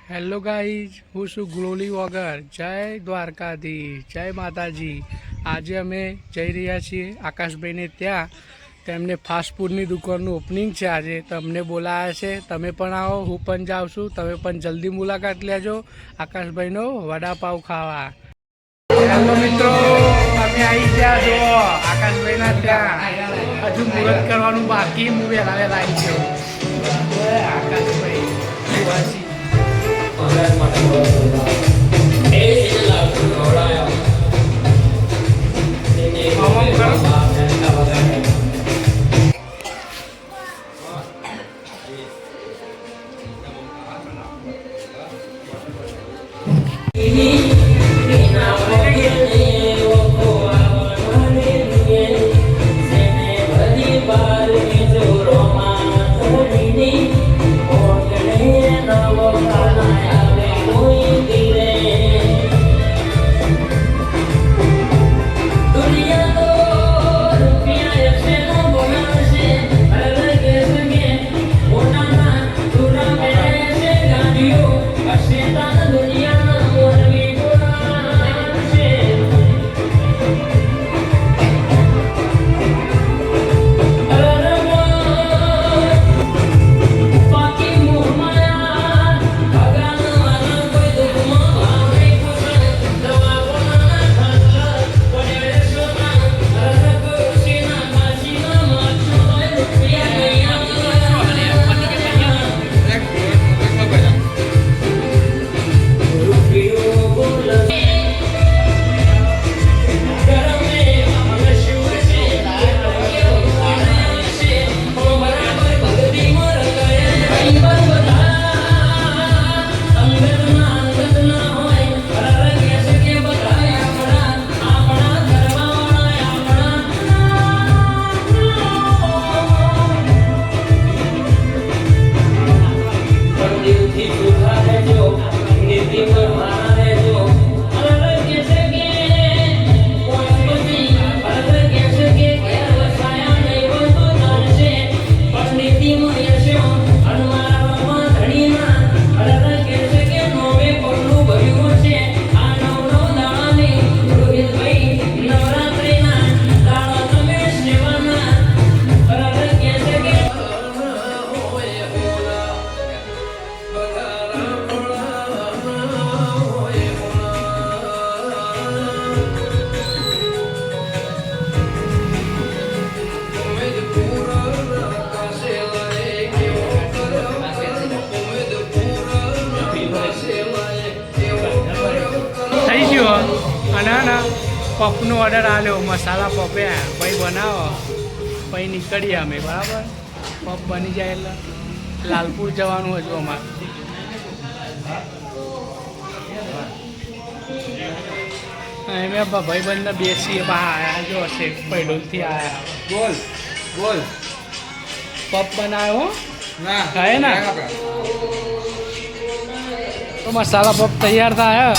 Hello guys, હું છું ગ્લોલી વગર. જય દ્વારકાધીશ, જય માતાજી. આજે અમે જઈ રહ્યા છીએ આકાશભાઈને ત્યાં. તેમને ફાસ્ટફૂડની દુકાનનું ઓપનિંગ છે આજે. તમને બોલાયા છે, તમે પણ આવો, હું પણ જાઉં છું. તમે પણ જલ્દી મુલાકાત લેજો આકાશભાઈનો વડાપાવ ખાવા. હેલો મિત્રો, અમે આવી ગયા જો આકાશભાઈના ત્યાં. હજુ મુહૂર્ત કરવાનું બાકી, હું વહેલા આવી ગયો. આકાશભાઈ વાસી ના પફનો ઓર્ડર આવ્યો, મસાલા પફે ભાઈ બનાવો, પછી નીકળીએ અમે. બરાબર, પફ બની જાય એટલે લાલપુર જવાનું હજુ અમારે. અમે ભાઈબંધને બેસીએ બહાર આવ્યા જો હશે, પૈડોલથી આવ્યા. બોલ બોલ, પફ બનાવ્યો ના ખાય ને તો મસાલા પફ તૈયાર થાય.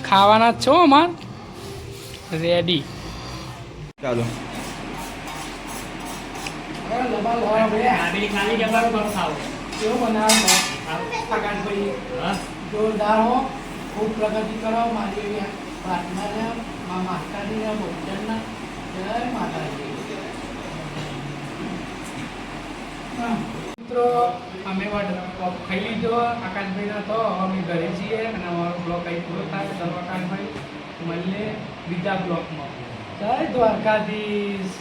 ખાવાના છો અમાર રેડી. ચાલો જોરદાર હો, ખૂબ પ્રગતિ કરો મારી પ્રાર્થના. મા માતાજીના ભોજનના જય માતાજી. મિત્રો અમે ખાઈ લીધો આકાશભાઈના, તો અમે ઘરે છીએ અને અમારો બ્લોગ અહીં પૂરો થાય. ચલો આકાશભાઈ, મળીએ બીજા બ્લોગમાં. જય દ્વારકાધીશ.